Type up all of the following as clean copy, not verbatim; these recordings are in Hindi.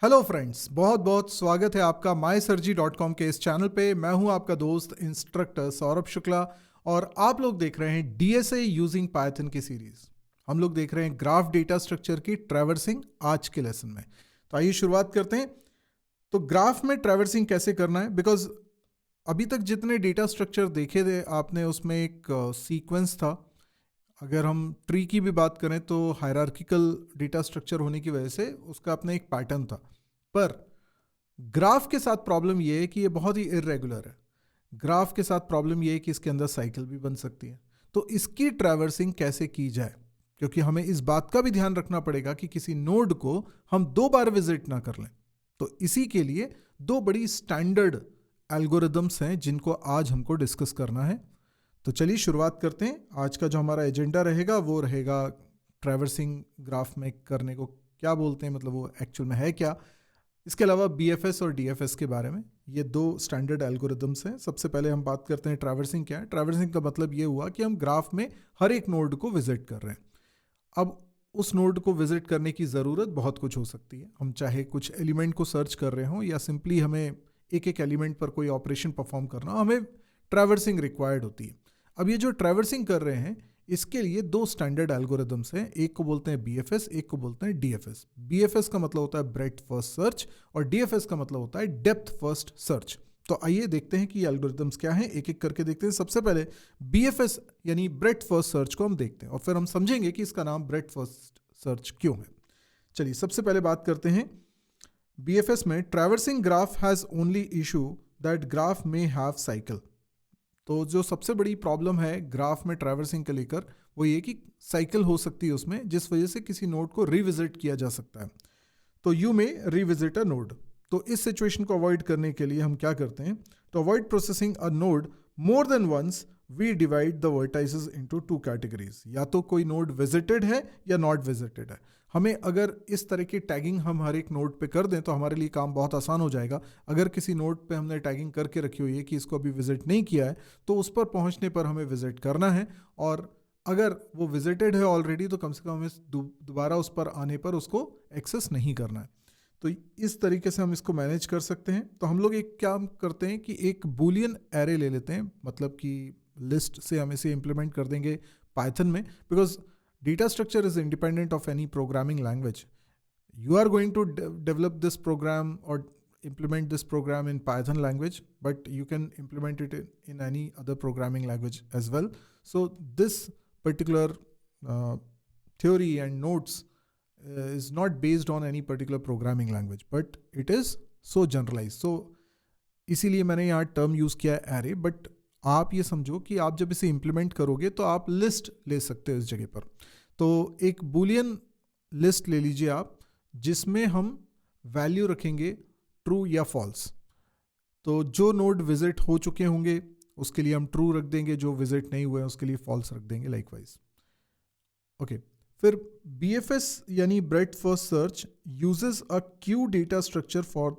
हेलो फ्रेंड्स, बहुत बहुत स्वागत है आपका mysurgery.com के इस चैनल पे। मैं हूं आपका दोस्त इंस्ट्रक्टर सौरभ शुक्ला और आप लोग देख रहे हैं डीएसए यूजिंग पाइथन की सीरीज। हम लोग देख रहे हैं ग्राफ डेटा स्ट्रक्चर की ट्रैवर्सिंग आज के लेसन में। तो आइए शुरुआत करते हैं। तो ग्राफ में ट्रैवर्सिंग कैसे करना है, बिकॉज अभी तक जितने डेटा स्ट्रक्चर देखे थे आपने उसमें एक सीक्वेंस था। अगर हम ट्री की भी बात करें तो हायरार्किकल डेटा स्ट्रक्चर होने की वजह से उसका अपना एक पैटर्न था। पर ग्राफ के साथ प्रॉब्लम यह है कि ये बहुत ही इरेगुलर है। ग्राफ के साथ प्रॉब्लम यह है कि इसके अंदर साइकिल भी बन सकती है। तो इसकी ट्रैवर्सिंग कैसे की जाए, क्योंकि हमें इस बात का भी ध्यान रखना पड़ेगा कि किसी नोड को हम 2 बार विजिट ना कर लें। तो इसी के लिए 2 बड़ी स्टैंडर्ड एल्गोरिदम्स हैं जिनको आज हमको डिस्कस करना है। तो चलिए शुरुआत करते हैं। आज का जो हमारा एजेंडा रहेगा वो रहेगा ट्रैवर्सिंग ग्राफ में करने को क्या बोलते हैं, मतलब वो एक्चुअल में है क्या। इसके अलावा बीएफएस और डीएफएस के बारे में, ये 2 स्टैंडर्ड एल्गोरिदम्स हैं। सबसे पहले हम बात करते हैं ट्रैवर्सिंग क्या है। ट्रैवर्सिंग का मतलब ये हुआ कि हम ग्राफ में हर एक नोड को विजिट कर रहे हैं। अब उस नोड को विजिट करने की ज़रूरत बहुत कुछ हो सकती है। हम चाहे कुछ एलिमेंट को सर्च कर रहे हों या सिंपली हमें एक एक एलिमेंट पर कोई ऑपरेशन परफॉर्म करना हो, हमें ट्रैवर्सिंग रिक्वायर्ड होती है। अब ये जो ट्रैवर्सिंग कर रहे हैं इसके लिए 2 स्टैंडर्ड एल्गोरिदम्स हैं। एक को बोलते हैं बीएफएस, एक को बोलते हैं डीएफएस। बीएफएस का मतलब होता है ब्रेड्थ फर्स्ट सर्च और डीएफएस का मतलब होता है डेप्थ फर्स्ट सर्च। तो आइए देखते हैं कि ये एल्गोरिदम्स क्या हैं, एक एक करके देखते हैं। सबसे पहले बीएफएस यानी ब्रेड्थ फर्स्ट सर्च को हम देखते हैं और फिर हम समझेंगे कि इसका नाम ब्रेड्थ फर्स्ट सर्च क्यों है। चलिए सबसे पहले बात करते हैं बीएफएस में। Traversing graph has only issue that graph में हैव साइकिल। तो जो सबसे बड़ी प्रॉब्लम है ग्राफ में ट्रैवर्सिंग को लेकर वो ये कि साइकिल हो सकती है उसमें, जिस वजह से किसी नोड को रिविजिट किया जा सकता है। तो यू में रिविजिट अ नोड। तो इस सिचुएशन को अवॉइड करने के लिए हम क्या करते हैं, तो avoid processing a node more than once we divide the vertices into 2 categories. या तो कोई नोड विजिटेड है या नॉट विजिटेड है। हमें अगर इस तरह की टैगिंग हम हर एक नोड पे कर दें तो हमारे लिए काम बहुत आसान हो जाएगा। अगर किसी नोड पे हमने टैगिंग करके रखी हुई है कि इसको अभी विजिट नहीं किया है तो उस पर पहुंचने पर हमें विजिट करना है, और अगर वो विजिटेड है ऑलरेडी तो कम से कम हमें दोबारा उस पर आने पर उसको एक्सेस नहीं करना है। तो इस तरीके से हम इसको मैनेज कर सकते हैं। तो हम लोग एक काम करते हैं कि एक बूलियन एरे ले लेते हैं, मतलब कि लिस्ट से हम इसे इम्प्लीमेंट कर देंगे पाइथन में, because data structure is independent of any programming language. You are going to develop this program or implement this program in Python language, but you can implement it in any other programming language as well. So this particular theory and notes is not based on any particular programming language, but it is so generalized. So इसीलिए मैंने यहाँ टर्म यूज़ किया है एरे। बट आप ये समझो कि आप जब इसे इम्प्लीमेंट करोगे तो आप लिस्ट ले सकते हो इस जगह पर। तो एक बूलियन लिस्ट ले लीजिए आप, जिसमें हम वैल्यू रखेंगे ट्रू या फॉल्स। तो जो नोड विजिट हो चुके होंगे उसके लिए हम ट्रू रख देंगे, जो विजिट नहीं हुए उसके लिए फॉल्स रख देंगे लाइकवाइज। ओके, फिर बीएफएस यानी breadth first search uses a Q data structure for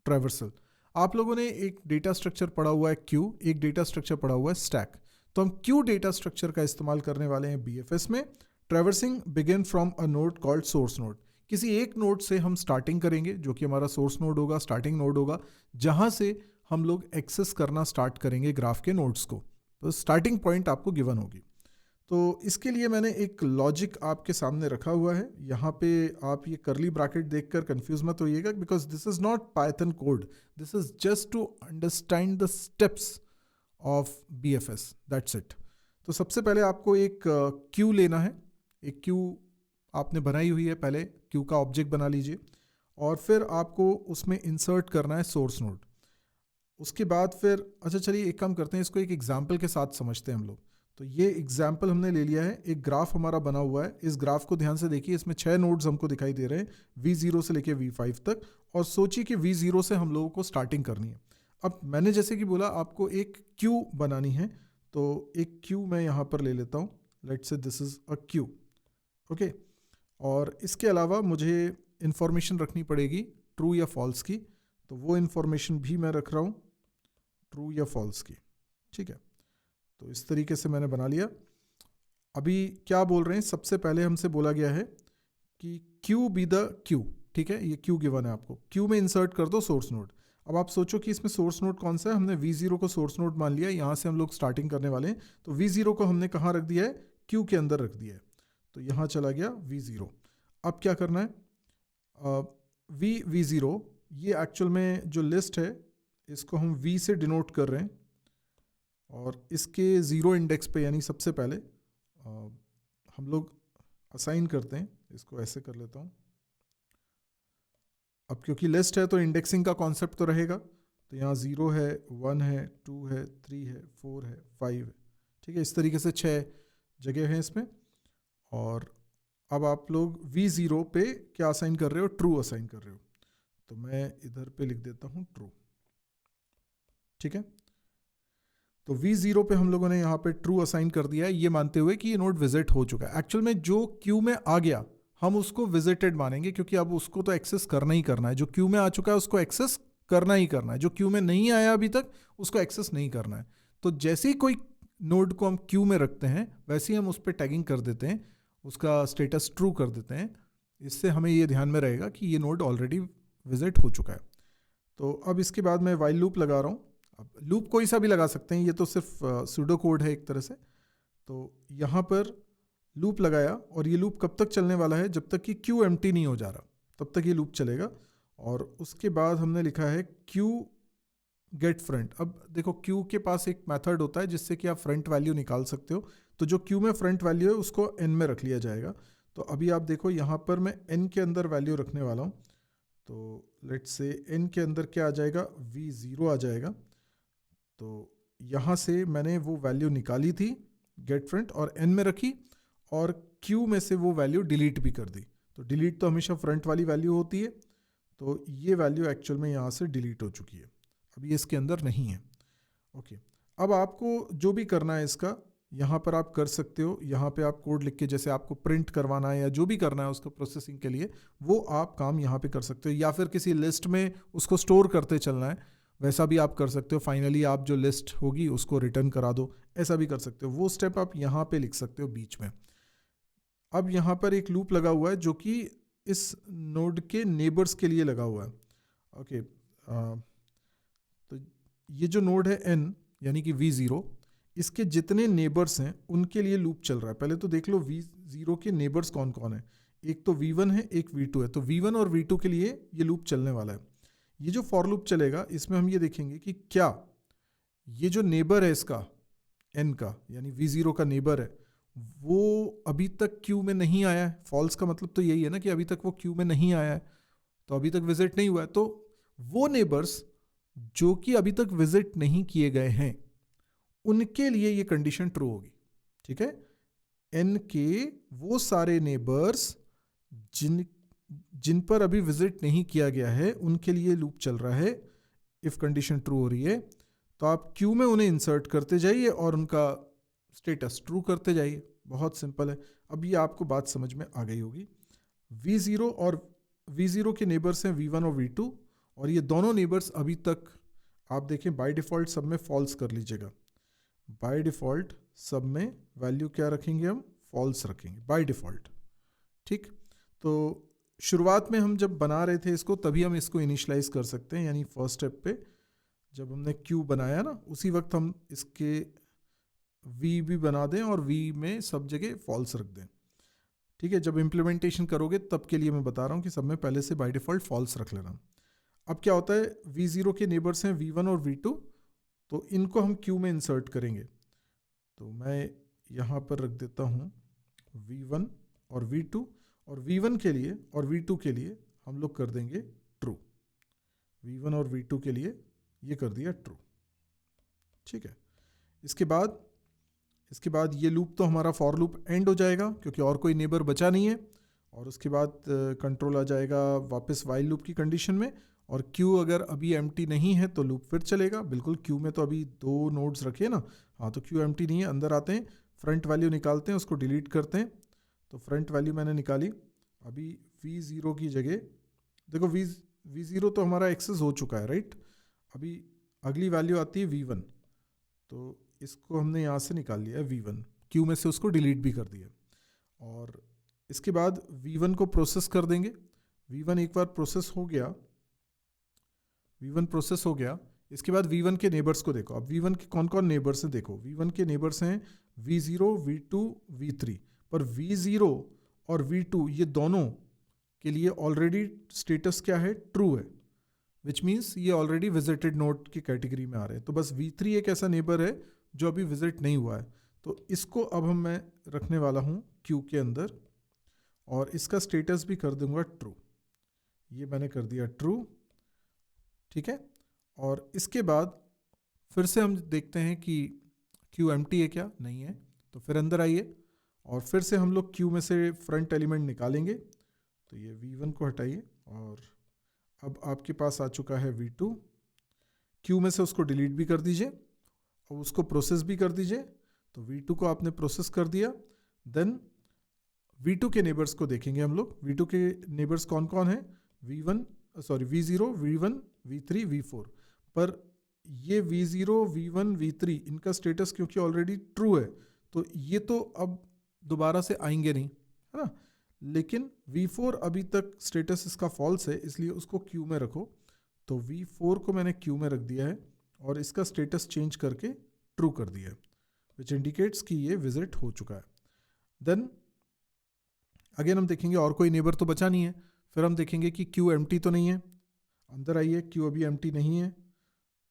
traversal. आप लोगों ने एक डेटा स्ट्रक्चर पढ़ा हुआ है क्यू, एक डेटा स्ट्रक्चर पढ़ा हुआ है स्टैक। तो हम क्यू डेटा स्ट्रक्चर का इस्तेमाल करने वाले हैं बीएफएस में। Traversing begin from a node called source node. किसी एक नोड से हम स्टार्टिंग करेंगे जो कि हमारा सोर्स नोड होगा, स्टार्टिंग नोड होगा, जहां से हम लोग एक्सेस करना स्टार्ट करेंगे ग्राफ के नोड्स को। तो स्टार्टिंग पॉइंट आपको गिवन होगी। तो इसके लिए मैंने एक लॉजिक आपके सामने रखा हुआ है। यहाँ पे आप ये करली ब्रैकेट देखकर कंफ्यूज मत होइएगा, because this is not Python code, this is just to understand the steps of BFS, that's it. तो सबसे पहले आपको एक क्यू लेना है। एक क्यू आपने बनाई हुई है, पहले क्यू का ऑब्जेक्ट बना लीजिए और फिर आपको उसमें इंसर्ट करना है सोर्स नोड। उसके बाद फिर अच्छा चलिए एक काम करते हैं, इसको एक एग्जाम्पल के साथ समझते हैं हम लोग। तो ये एग्जाम्पल हमने ले लिया है, एक ग्राफ हमारा बना हुआ है। इस ग्राफ को ध्यान से देखिए, इसमें 6 नोड्स हमको दिखाई दे रहे हैं V0 से लेके V5 तक। और सोचिए कि V0 से हम लोगों को स्टार्टिंग करनी है। अब मैंने जैसे कि बोला आपको एक क्यू बनानी है, तो एक क्यू मैं यहाँ पर ले लेता हूँ। Let's say this is a Q, okay. और इसके अलावा मुझे इंफॉर्मेशन रखनी पड़ेगी ट्रू या फॉल्स की, तो वो इंफॉर्मेशन भी मैं रख रहा हूँ ट्रू या फॉल्स की, ठीक है। तो इस तरीके से मैंने बना लिया। अभी क्या बोल रहे हैं, सबसे पहले हमसे बोला गया है कि क्यू बी द क्यू, ठीक है, ये क्यू गिवन है आपको, क्यू में इंसर्ट कर दो सोर्स नोड। अब आप सोचो कि इसमें सोर्स नोड कौन सा है, हमने V0 को सोर्स नोड मान लिया, यहाँ से हम लोग स्टार्टिंग करने वाले हैं, तो V0 को हमने कहाँ रख दिया है, क्यू के अंदर रख दिया है, तो यहाँ चला गया V0। अब क्या करना है, V0 ये एक्चुअल में जो लिस्ट है इसको हम V से डिनोट कर रहे हैं, और इसके ज़ीरो इंडेक्स पे यानी सबसे पहले हम लोग असाइन करते हैं, इसको ऐसे कर लेता हूँ। अब क्योंकि लिस्ट है तो इंडेक्सिंग का कॉन्सेप्ट तो रहेगा, तो यहाँ 0 है, 1 है, 2 है, 3 है, 4 है, 5 है, ठीक है, इस तरीके से 6 जगह हैं इसमें। और अब आप लोग V0 पे क्या असाइन कर रहे हो, ट्रू असाइन कर रहे हो, तो मैं इधर पे लिख देता हूँ ट्रू, ठीक है। तो V0 पे हम लोगों ने यहाँ पे ट्रू असाइन कर दिया है, ये मानते हुए कि ये नोड विजिट हो चुका है। एक्चुअल में जो क्यू में आ गया हम उसको विजिटेड मानेंगे, क्योंकि अब उसको तो एक्सेस करना ही करना है, जो क्यू में आ चुका है उसको एक्सेस करना ही करना है, जो क्यू में नहीं आया अभी तक उसको एक्सेस नहीं करना है। तो जैसे ही कोई नोड को हम क्यू में रखते हैं वैसे ही हम उस पर टैगिंग कर देते हैं, उसका स्टेटस ट्रू कर देते हैं। इससे हमें ये ध्यान में रहेगा कि ये नोड ऑलरेडी विजिट हो चुका है। तो अब इसके बाद मैं वाइल लूप लगा रहा हूँ। अब लूप कोई सा भी लगा सकते हैं, ये तो सिर्फ सूडो कोड है एक तरह से। तो यहाँ पर लूप लगाया, और ये लूप कब तक चलने वाला है, जब तक कि क्यू एम्प्टी नहीं हो जा रहा तब तक ये लूप चलेगा। और उसके बाद हमने लिखा है क्यू गेट फ्रंट। अब देखो क्यू के पास एक मेथड होता है जिससे कि आप फ्रंट वैल्यू निकाल सकते हो, तो जो क्यू में फ्रंट वैल्यू है उसको n में रख लिया जाएगा। तो अभी आप देखो यहाँ पर मैं n के अंदर वैल्यू रखने वाला हूँ, तो लेट्स से n के अंदर क्या आ जाएगा, V0 आ जाएगा। तो यहाँ से मैंने वो वैल्यू निकाली थी गेट फ्रंट और n में रखी, और क्यू में से वो वैल्यू डिलीट भी कर दी। तो डिलीट तो हमेशा फ्रंट वाली वैल्यू होती है, तो ये वैल्यू एक्चुअल में यहाँ से डिलीट हो चुकी है, अब ये इसके अंदर नहीं है। ओके, अब आपको जो भी करना है इसका यहाँ पर आप कर सकते हो। यहाँ पे आप कोड लिख के, जैसे आपको प्रिंट करवाना है या जो भी करना है उसको प्रोसेसिंग के लिए, वो आप काम यहाँ पे कर सकते हो, या फिर किसी लिस्ट में उसको स्टोर करते चलना है वैसा भी आप कर सकते हो। फाइनली आप जो लिस्ट होगी उसको रिटर्न करा दो, ऐसा भी कर सकते हो। वो स्टेप आप यहाँ पे लिख सकते हो बीच में। अब यहाँ पर एक लूप लगा हुआ है जो कि इस नोड के नेबर्स के लिए लगा हुआ है। ओके, तो ये जो नोड है n यानी कि V0, इसके जितने नेबर्स हैं उनके लिए लूप चल रहा है। पहले तो देख लो V0 के नेबर्स कौन कौन है, एक तो V1 है, एक V2 है। तो V1 और V2 के लिए ये लूप चलने वाला है। ये जो फॉर लूप चलेगा इसमें हम ये देखेंगे कि क्या ये जो नेबर है इसका n का, यानी V0 का नेबर है, वो अभी तक क्यू में नहीं आया है। फॉल्स का मतलब तो यही है ना कि अभी तक वो क्यू में नहीं आया है, तो अभी तक विजिट नहीं हुआ है। तो वो नेबर्स जो कि अभी तक विजिट नहीं किए गए हैं उनके लिए ये कंडीशन ट्रू होगी, ठीक है। n के वो सारे नेबर्स जिन पर अभी विजिट नहीं किया गया है उनके लिए लूप चल रहा है। इफ कंडीशन ट्रू हो रही है तो आप क्यू में उन्हें इंसर्ट करते जाइए और उनका स्टेटस ट्रू करते जाइए। बहुत सिंपल है। अब ये आपको बात समझ में आ गई होगी। V0 के नेबर्स हैं V1 और V2, और ये दोनों नेबर्स अभी तक आप देखें बाय डिफ़ॉल्ट सब में फॉल्स कर लीजिएगा। बाय डिफ़ॉल्ट सब में वैल्यू क्या रखेंगे, हम फॉल्स रखेंगे बाय डिफ़ॉल्ट, ठीक। तो शुरुआत में हम जब बना रहे थे इसको तभी हम इसको इनिशलाइज कर सकते हैं, यानी फर्स्ट स्टेप पे जब हमने क्यू बनाया ना उसी वक्त हम इसके V भी बना दें और V में सब जगह फॉल्स रख दें, ठीक है। जब इम्प्लीमेंटेशन करोगे तब के लिए मैं बता रहा हूँ कि सब में पहले से बाय डिफ़ॉल्ट फॉल्स रख लेना। अब क्या होता है, V0 के नेबर्स हैं V1 और V2, तो इनको हम क्यू में इंसर्ट करेंगे। तो मैं यहाँ पर रख देता हूँ V1 और V2, और V1 के लिए और V2 के लिए हम लोग कर देंगे ट्रू। V1 और V2 के लिए ये कर दिया ट्रू, ठीक है। इसके बाद ये लूप तो हमारा फॉर लूप एंड हो जाएगा क्योंकि और कोई नेबर बचा नहीं है, और उसके बाद कंट्रोल आ जाएगा वापस वाइल लूप की कंडीशन में। और क्यू अगर अभी एम्प्टी नहीं है तो लूप फिर चलेगा। बिल्कुल, क्यू में तो अभी 2 नोड्स रखे ना, हाँ, तो क्यू एम्प्टी नहीं है। अंदर आते हैं, फ्रंट वैल्यू निकालते हैं, उसको डिलीट करते हैं। तो फ्रंट वैल्यू मैंने निकाली। अभी V0 की जगह देखो, V0 तो हमारा एक्सेस हो चुका है, राइट। अभी अगली वैल्यू आती है V1, तो इसको हमने यहाँ से निकाल लिया है V1, क्यू में से उसको डिलीट भी कर दिया। और इसके बाद V1 को प्रोसेस कर देंगे। V1 एक बार प्रोसेस हो गया, V1 प्रोसेस हो गया, इसके बाद V1 के नेबर्स को देखो। अब V1 के कौन कौन नेबर्स हैं देखो। V1 के नेबर्स हैं V0, V2, V3, पर V0 और V2 ये दोनों के लिए ऑलरेडी स्टेटस क्या है, ट्रू है, विच मीन्स ये ऑलरेडी विजिटेड नोड की कैटेगरी में आ रहे हैं। तो बस V3 एक ऐसा नेबर है जो अभी विजिट नहीं हुआ है, तो इसको अब मैं रखने वाला हूँ क्यू के अंदर और इसका स्टेटस भी कर दूंगा ट्रू। ये मैंने कर दिया ट्रू, ठीक है। और इसके बाद फिर से हम देखते हैं कि क्यू एम्प्टी है क्या, नहीं है, तो फिर अंदर आइए और फिर से हम लोग क्यू में से फ्रंट एलिमेंट निकालेंगे। तो ये V1 को हटाइए और अब आपके पास आ चुका है V2। क्यू में से उसको डिलीट भी कर दीजिए और उसको प्रोसेस भी कर दीजिए। तो V2 को आपने प्रोसेस कर दिया। देन V2 के नेबर्स को देखेंगे हम लोग। V2 के नेबर्स कौन कौन है, V0, V1, V3, V4। पर ये V0, V1, V3 इनका स्टेटस क्योंकि ऑलरेडी ट्रू है तो ये तो अब दोबारा से आएंगे नहीं, है ना। लेकिन V4 अभी तक स्टेटस इसका फॉल्स है, इसलिए उसको क्यू में रखो। तो V4 को मैंने क्यू में रख दिया है और इसका स्टेटस चेंज करके ट्रू कर दिया है, विच इंडिकेट्स कि ये विजिट हो चुका है। देन अगेन हम देखेंगे और कोई नेबर तो बचा नहीं है। फिर हम देखेंगे कि क्यू एम्प्टी तो नहीं है। अंदर आइए, क्यू अभी एम्प्टी नहीं है,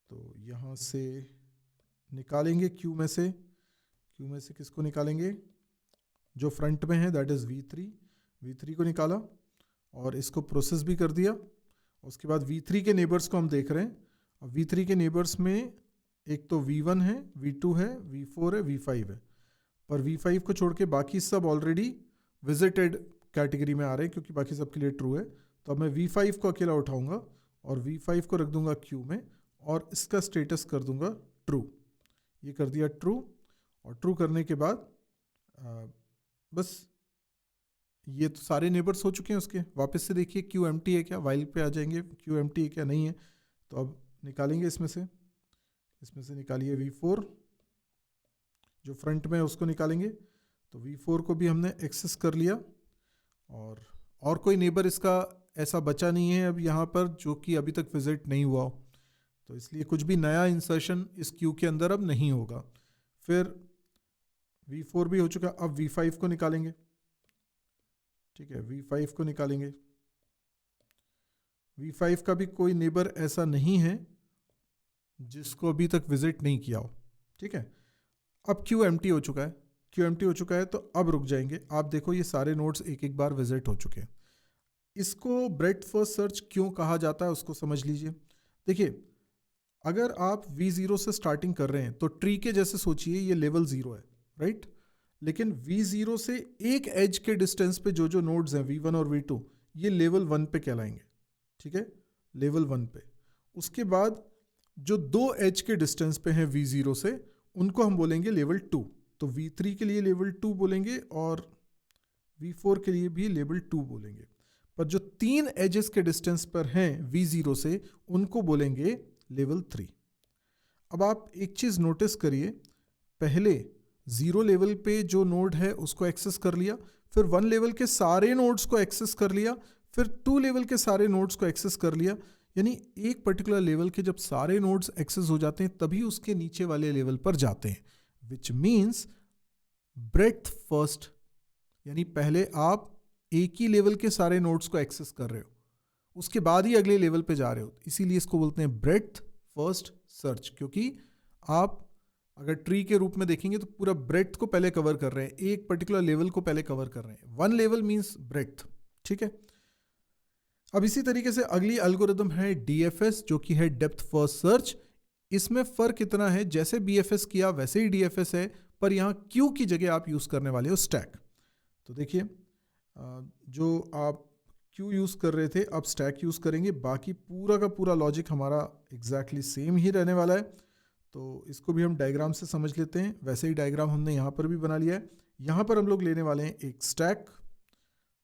तो यहाँ से निकालेंगे क्यू में से किसको निकालेंगे, जो फ्रंट में है, दैट इज़ V3 को निकाला और इसको प्रोसेस भी कर दिया। उसके बाद V3 के नेबर्स को हम देख रहे हैं। अब V3 के नेबर्स में एक तो V1 है, V2 है, V4 है, V5 है, पर V5 को छोड़ के बाकी सब ऑलरेडी विजिटेड कैटेगरी में आ रहे हैं क्योंकि बाकी सब के लिए ट्रू है। तो अब मैं V5 को अकेला उठाऊंगा और V5 को रख दूंगा क्यू में और इसका स्टेटस कर दूंगा ट्रू। ये कर दिया ट्रू, और ट्रू करने के बाद बस ये तो सारे नेबर्स हो चुके हैं उसके। वापस से देखिए क्यू एम्प्टी है क्या, वाइल पे आ जाएंगे, क्यू एम्प्टी है क्या, नहीं है। तो अब निकालेंगे इसमें से निकालिए V4, जो फ्रंट में है उसको निकालेंगे। तो V4 को भी हमने एक्सेस कर लिया और कोई नेबर इसका ऐसा बचा नहीं है अब यहाँ पर जो कि अभी तक विजिट नहीं हुआ हो, तो इसलिए कुछ भी नया इंसर्शन इस क्यू के अंदर अब नहीं होगा। फिर V4 भी हो चुका, अब V5 को निकालेंगे, ठीक है। V5 को निकालेंगे। V5 का भी कोई नेबर ऐसा नहीं है जिसको अभी तक विजिट नहीं किया हो, ठीक है। अब क्यू एम्प्टी हो चुका है, तो अब रुक जाएंगे। आप देखो ये सारे नोड्स एक एक बार विजिट हो चुके हैं। इसको ब्रेड्थ फर्स्ट सर्च क्यों कहा जाता है उसको समझ लीजिए। देखिए, अगर आप V0 से स्टार्टिंग कर रहे हैं तो ट्री के जैसे सोचिए, ये लेवल 0 है, राइट। लेकिन V0 से एक एज के डिस्टेंस पे जो नोड्स हैं V1 और V2, ये लेवल 1 पे कहलाएंगे, ठीक है, लेवल 1 पे। उसके बाद जो 2 एज के डिस्टेंस पे हैं V0 से, उनको हम बोलेंगे लेवल 2। तो V3 के लिए लेवल 2 बोलेंगे और V4 के लिए भी लेवल 2 बोलेंगे। पर जो 3 एजेस के डिस्टेंस पर हैं V0 से, उनको बोलेंगे लेवल 3। अब आप एक चीज़ नोटिस करिए, पहले 0 लेवल पे जो नोड है उसको एक्सेस कर लिया, फिर 1 लेवल के सारे नोड्स को एक्सेस कर लिया, फिर 2 लेवल के सारे नोड्स को एक्सेस कर लिया। यानी एक पर्टिकुलर लेवल के जब सारे नोड्स एक्सेस हो जाते हैं तभी उसके नीचे वाले लेवल पर जाते हैं, विच मीन्स ब्रेड्थ फर्स्ट। यानी पहले आप एक ही लेवल के सारे नोड्स को एक्सेस कर रहे हो, उसके बाद ही अगले लेवल पे जा रहे हो, इसीलिए इसको बोलते हैं ब्रेड्थ फर्स्ट सर्च। क्योंकि आप अगर ट्री के रूप में देखेंगे तो पूरा ब्रेड्थ को पहले कवर कर रहे हैं, एक पर्टिकुलर लेवल को पहले कवर कर रहे हैं। 1 लेवल मीन्स ब्रेड्थ, ठीक है। अब इसी तरीके से अगली एल्गोरिदम है DFS, जो कि है डेप्थ फर्स्ट सर्च। इसमें फ़र्क इतना है, जैसे BFS किया वैसे ही DFS है, पर यहाँ क्यू की जगह आप यूज़ करने वाले हो स्टैक। तो देखिए, जो आप क्यू यूज़ कर रहे थे अब स्टैक यूज़ करेंगे। बाकी पूरा का पूरा लॉजिक हमारा एग्जैक्टली सेम ही रहने वाला है। तो इसको भी हम डायग्राम से समझ लेते हैं। वैसे ही डायग्राम हमने यहाँ पर भी बना लिया है। यहाँ पर हम लोग लेने वाले हैं एक स्टैक।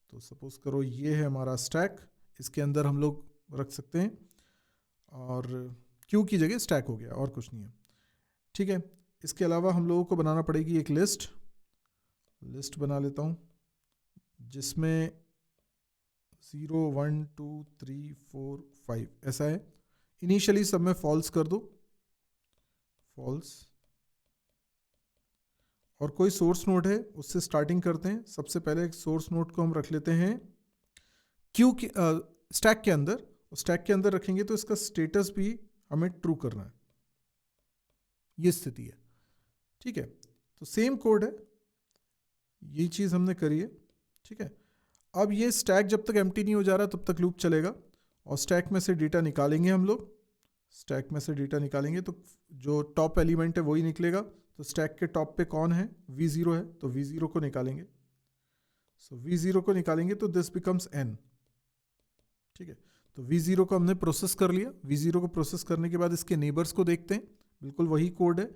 तो सपोज करो ये है हमारा स्टैक, इसके अंदर हम लोग रख सकते हैं और क्यू की जगह स्टैक हो गया और कुछ नहीं है, ठीक है। इसके अलावा हम लोगों को बनाना पड़ेगी एक लिस्ट बना लेता हूँ जिसमें 0 1 2 3 4 5 ऐसा है। इनिशियली सब में फॉल्स कर दो, फॉल्स। और कोई सोर्स नोड है उससे स्टार्टिंग करते हैं। सबसे पहले एक सोर्स नोड को हम रख लेते हैं क्यू के स्टैक के अंदर। स्टैक के अंदर रखेंगे तो इसका स्टेटस भी हमें ट्रू करना है, ये स्थिति है। ठीक है, तो सेम कोड है, यही चीज़ हमने करी है। ठीक है, अब ये स्टैक जब तक एम्प्टी नहीं हो जा रहा तब तक लूप चलेगा। और स्टैक में से डेटा निकालेंगे हम लोग, स्टैक में से डेटा निकालेंगे तो जो टॉप एलिमेंट है वही निकलेगा। तो स्टैक के टॉप पे कौन है, V0 है, तो V0 को निकालेंगे। सो V0 को निकालेंगे तो दिस बिकम्स n। ठीक है, तो V0 को हमने प्रोसेस कर लिया। V0 को प्रोसेस करने के बाद इसके नेबर्स को देखते हैं। बिल्कुल वही कोड है,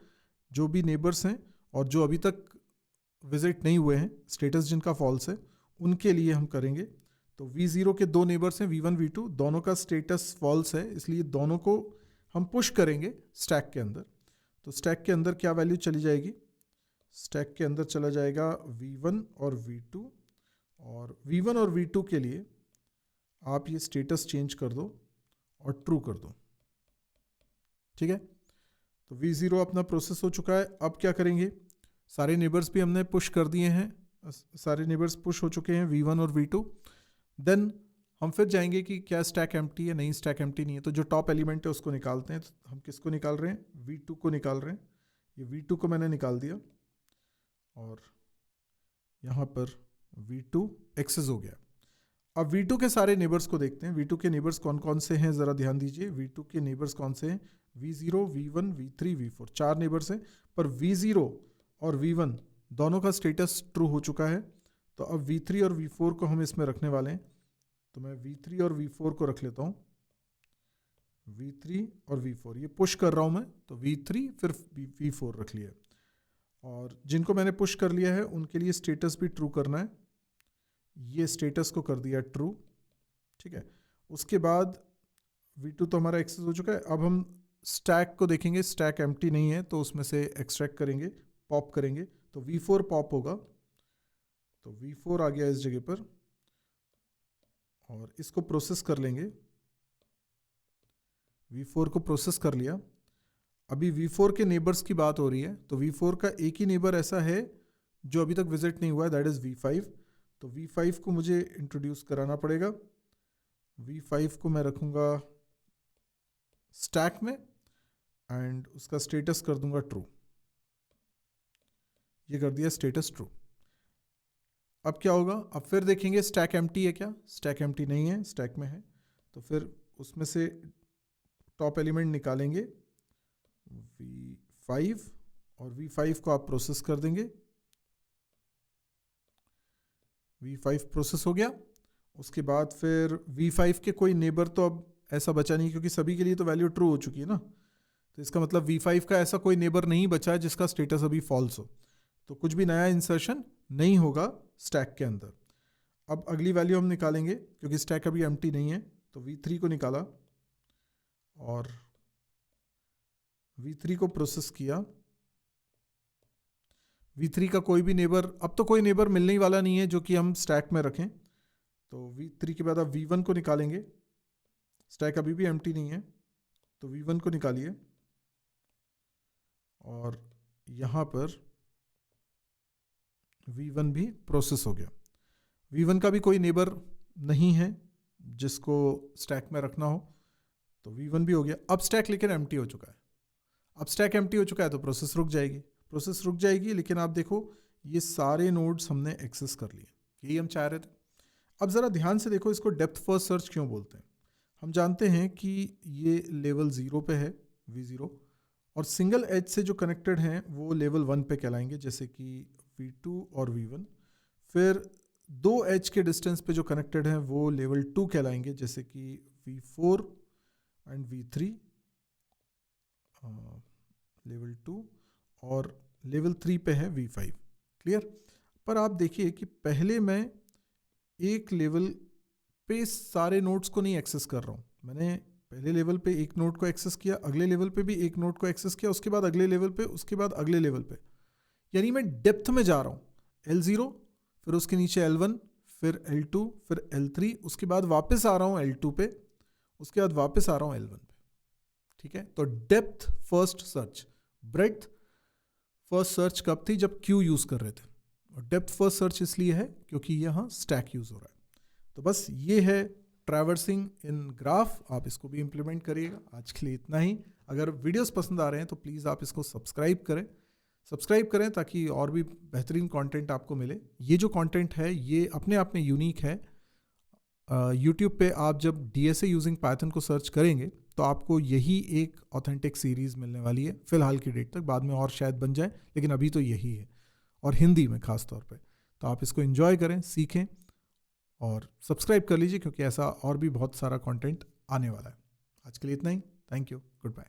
जो भी नेबर्स हैं और जो अभी तक विजिट नहीं हुए हैं, स्टेटस जिनका फॉल्स है, उनके लिए हम करेंगे। तो V0 के दो नेबर्स हैं V1 V2, दोनों का स्टेटस फॉल्स है, इसलिए दोनों को हम पुश करेंगे स्टैक के अंदर। तो स्टैक के अंदर क्या वैल्यू चली जाएगी, स्टैक के अंदर चला जाएगा V1 और V2। और V1 और V2 के लिए आप ये स्टेटस चेंज कर दो और ट्रू कर दो। ठीक है, तो V0 अपना प्रोसेस हो चुका है। अब क्या करेंगे, सारे नेबर्स भी हमने पुश कर दिए हैं, सारे नेबर्स पुश हो चुके हैं V1 और V2। देन हम फिर जाएंगे कि क्या स्टैक एम्प्टी है, नहीं स्टैक एम्प्टी नहीं है। तो जो टॉप एलिमेंट है उसको निकालते हैं। तो हम किसको निकाल रहे हैं, V2 को निकाल रहे हैं। ये V2 को मैंने निकाल दिया और यहाँ पर V2 एक्सेस हो गया। अब V2 के सारे नेबर्स को देखते हैं। V2 के नेबर्स कौन कौन से हैं ज़रा ध्यान दीजिए। V2 के नेबर्स कौन से हैं, V0 V1 V3 V4, 4 neighbours हैं। पर V0 और V1 दोनों का स्टेटस ट्रू हो चुका है। तो अब V3 और V4 को हम इसमें रखने वाले हैं। तो मैं V3 और V4 को रख लेता हूँ, V3 और V4, ये पुश कर रहा हूँ मैं, तो V3 फिर V4 रख लिया। और जिनको मैंने पुश कर लिया है उनके लिए स्टेटस भी ट्रू करना है। ये स्टेटस को कर दिया ट्रू। ठीक है, उसके बाद V2 तो हमारा एक्सेस हो चुका है। अब हम स्टैक को देखेंगे, स्टैक एम्प्टी नहीं है तो उसमें से एक्सट्रैक्ट करेंगे, पॉप करेंगे, तो V4 पॉप होगा। तो V4 आ गया इस जगह पर और इसको प्रोसेस कर लेंगे। V4 को प्रोसेस कर लिया। अभी V4 के नेबर्स की बात हो रही है, तो V4 का एक ही नेबर ऐसा है जो अभी तक विजिट नहीं हुआ है, दैट इज़ V5। तो V5 को मुझे इंट्रोड्यूस कराना पड़ेगा। V5 को मैं रखूँगा स्टैक में एंड उसका स्टेटस कर दूंगा ट्रू। ये कर दिया स्टेटस ट्रू। अब क्या होगा, अब फिर देखेंगे स्टैक एम्प्टी है क्या, स्टैक एम्प्टी नहीं है, स्टैक में है। तो फिर उसमें से टॉप एलिमेंट निकालेंगे V5 और V5 को आप प्रोसेस कर देंगे। V5 प्रोसेस हो गया। उसके बाद फिर V5 के कोई नेबर तो अब ऐसा बचा नहीं, क्योंकि सभी के लिए तो वैल्यू ट्रू हो चुकी है ना। तो इसका मतलब V5 का ऐसा कोई नेबर नहीं बचा है जिसका स्टेटस अभी फॉल्स हो, तो कुछ भी नया इंसर्शन नहीं होगा स्टैक के अंदर। अब अगली वैल्यू हम निकालेंगे, क्योंकि स्टैक अभी एम्प्टी नहीं है। तो V3 को निकाला और V3 को प्रोसेस किया। V3 का कोई भी नेबर, अब तो कोई नेबर मिलने ही वाला नहीं है जो कि हम स्टैक में रखें। तो V3 के बाद अब V1 को निकालेंगे। स्टैक अभी भी एम्प्टी नहीं है, तो V1 को निकालिए और यहाँ पर V1 भी प्रोसेस हो गया। V1 का भी कोई नेबर नहीं है जिसको स्टैक में रखना हो, तो V1 भी हो गया। अब स्टैक लेकिन एम्प्टी हो चुका है। अब स्टैक एम्प्टी हो चुका है तो प्रोसेस रुक जाएगी, प्रोसेस रुक जाएगी। लेकिन आप देखो ये सारे नोड्स हमने एक्सेस कर लिए, यही हम चाह रहे थे। अब ज़रा ध्यान से देखो, इसको डेप्थ फर्स्ट सर्च क्यों बोलते हैं। हम जानते हैं कि ये लेवल 0 पे है V0, और सिंगल एज से जो कनेक्टेड हैं वो लेवल 1 पे कहलाएंगे, जैसे कि V2 और V1। फिर 2 एज के डिस्टेंस पे जो कनेक्टेड हैं वो लेवल 2 कहलाएंगे, जैसे कि V4 एंड V3 लेवल 2, और लेवल 3 पे है V5। क्लियर। पर आप देखिए कि पहले मैं एक लेवल पे सारे नोड्स को नहीं एक्सेस कर रहा हूँ। मैंने पहले लेवल पे एक नोड को एक्सेस किया, अगले लेवल पे भी एक नोड को एक्सेस किया, उसके बाद अगले लेवल पे, उसके बाद अगले लेवल पे। यानी मैं डेप्थ में जा रहा हूँ। L0, फिर उसके नीचे L1, फिर L2, फिर L3, उसके बाद वापस आ रहा हूँ L2 पे, उसके बाद वापस आ रहा हूँ L1 पे। ठीक है, तो depth first search, breadth first search कब थी? जब क्यू यूज़ कर रहे थे। और डेप्थ फर्स्ट सर्च इसलिए है क्योंकि यहाँ स्टैक यूज़ हो रहा है। तो बस ये है ट्रैवर्सिंग इन ग्राफ, आप इसको भी इम्प्लीमेंट करिएगा। आज के लिए इतना ही। अगर वीडियोस पसंद आ रहे हैं तो प्लीज़ आप इसको सब्सक्राइब करें ताकि और भी बेहतरीन कंटेंट आपको मिले। ये जो कंटेंट है ये अपने आप में यूनिक है। यूट्यूब पे आप जब DSA यूजिंग पाइथन को सर्च करेंगे तो आपको यही एक ऑथेंटिक सीरीज़ मिलने वाली है फ़िलहाल की डेट तक। बाद में और शायद बन जाए, लेकिन अभी तो यही है, और हिंदी में ख़ास तौर पे। तो आप इसको एंजॉय करें, सीखें और सब्सक्राइब कर लीजिए, क्योंकि ऐसा और भी बहुत सारा कंटेंट आने वाला है। आज के लिए इतना ही। Thank you, good bye.